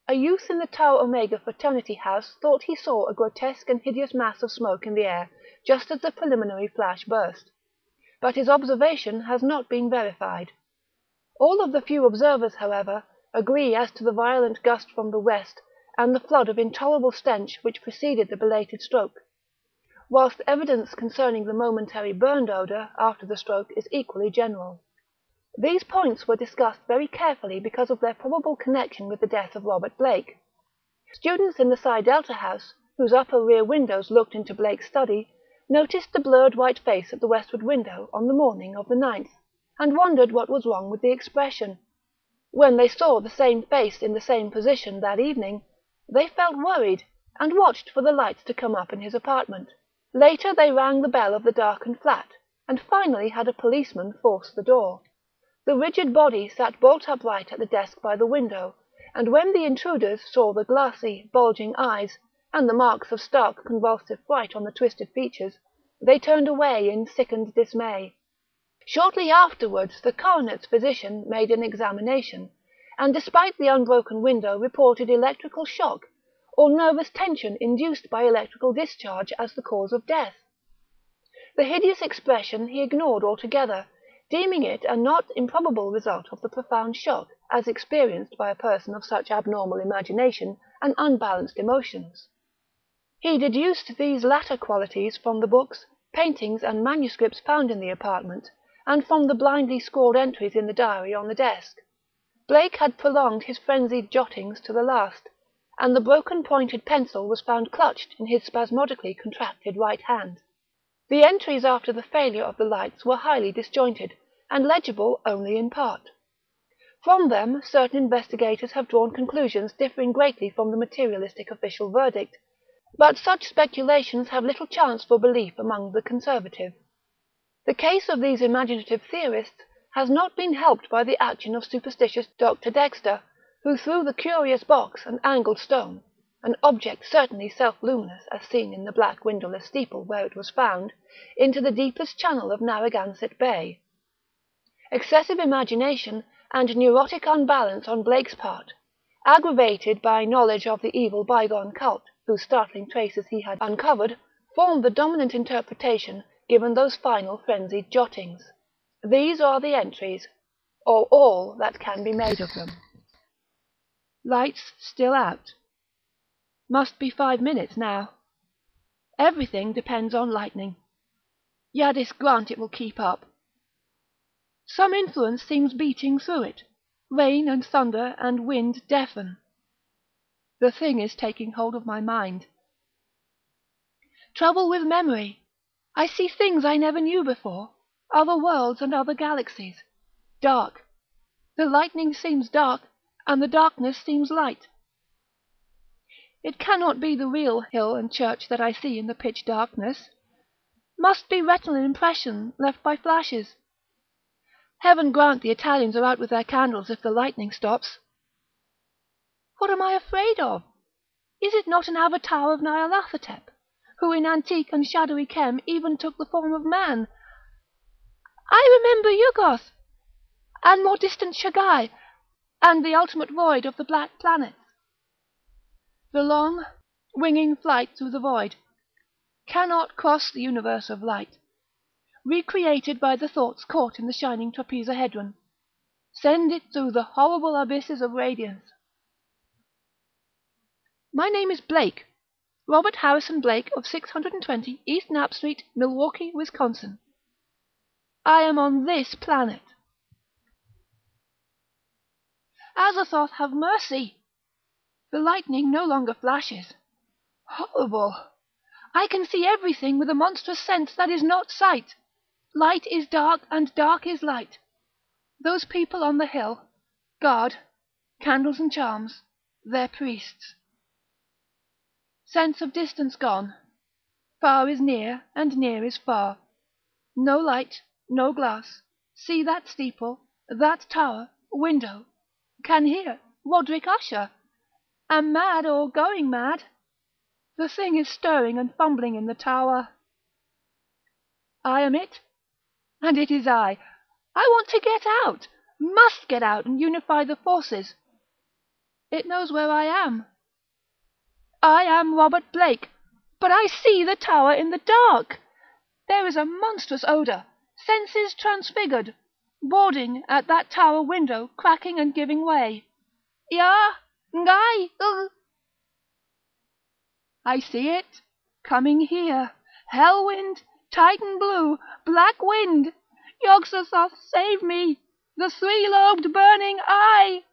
A youth in the Tau Omega fraternity house thought he saw a grotesque and hideous mass of smoke in the air just as the preliminary flash burst, but his observation has not been verified. All of the few observers, however, agree as to the violent gust from the west and the flood of intolerable stench which preceded the belated stroke, whilst evidence concerning the momentary burned odour after the stroke is equally general. These points were discussed very carefully because of their probable connection with the death of Robert Blake. Students in the Psi Delta house, whose upper rear windows looked into Blake's study, noticed the blurred white face at the westward window on the morning of the 9th, and wondered what was wrong with the expression. When they saw the same face in the same position that evening, they felt worried, and watched for the lights to come up in his apartment. Later they rang the bell of the darkened flat, and finally had a policeman force the door. The rigid body sat bolt upright at the desk by the window, and when the intruders saw the glassy, bulging eyes, and the marks of stark convulsive fright on the twisted features, they turned away in sickened dismay. Shortly afterwards the coroner's physician made an examination, and despite the unbroken window reported electrical shock, or nervous tension induced by electrical discharge as the cause of death. The hideous expression he ignored altogether, deeming it a not improbable result of the profound shock, as experienced by a person of such abnormal imagination and unbalanced emotions. He deduced these latter qualities from the books, paintings, and manuscripts found in the apartment, and from the blindly scrawled entries in the diary on the desk. Blake had prolonged his frenzied jottings to the last, and the broken pointed pencil was found clutched in his spasmodically contracted right hand. The entries after the failure of the lights were highly disjointed, and legible only in part. From them certain investigators have drawn conclusions differing greatly from the materialistic official verdict, but such speculations have little chance for belief among the conservative. The case of these imaginative theorists has not been helped by the action of superstitious Dr. Dexter, who threw the curious box and angled stone, an object certainly self-luminous as seen in the black windowless steeple where it was found, into the deepest channel of Narragansett Bay. Excessive imagination and neurotic unbalance on Blake's part, aggravated by knowledge of the evil bygone cult whose startling traces he had uncovered, formed the dominant interpretation given those final frenzied jottings. These are the entries, or all that can be made of them. Lights still out. Must be 5 minutes now. Everything depends on lightning. Yadis grant it will keep up. Some influence seems beating through it. Rain and thunder and wind deafen. The thing is taking hold of my mind. Trouble with memory. I see things I never knew before, other worlds and other galaxies. Dark. The lightning seems dark, and the darkness seems light. It cannot be the real hill and church that I see in the pitch darkness. Must be retinal impression left by flashes. Heaven grant the Italians are out with their candles if the lightning stops. What am I afraid of? Is it not an avatar of Nyarlathotep, who in antique and shadowy Kem even took the form of man? I remember Yuggoth, and more distant Shagai, and the ultimate void of the black planets. The long, winging flight through the void cannot cross the universe of light, recreated by the thoughts caught in the shining trapezahedron. Send it through the horrible abysses of radiance. My name is Blake, Robert Harrison Blake of 620 East Knapp Street, Milwaukee, Wisconsin. I am on this planet. Azathoth, have mercy! The lightning no longer flashes. Horrible! I can see everything with a monstrous sense that is not sight. Light is dark, and dark is light. Those people on the hill, guard, candles and charms, their priests. Sense of distance gone. Far is near, and near is far. No light, no glass. See that steeple, that tower, window. Can hear Roderick Usher. Am mad or going mad. The thing is stirring and fumbling in the tower. I am it, and it is I. I want to get out, must get out and unify the forces. It knows where I am. I am Robert Blake, but I see the tower in the dark. There is a monstrous odour, senses transfigured, boarding at that tower window, cracking and giving way. Ja, Ngai, I see it, coming here. Hell wind, Titan blue, black wind. Yog-Sothoth, save me! The three-lobed burning eye!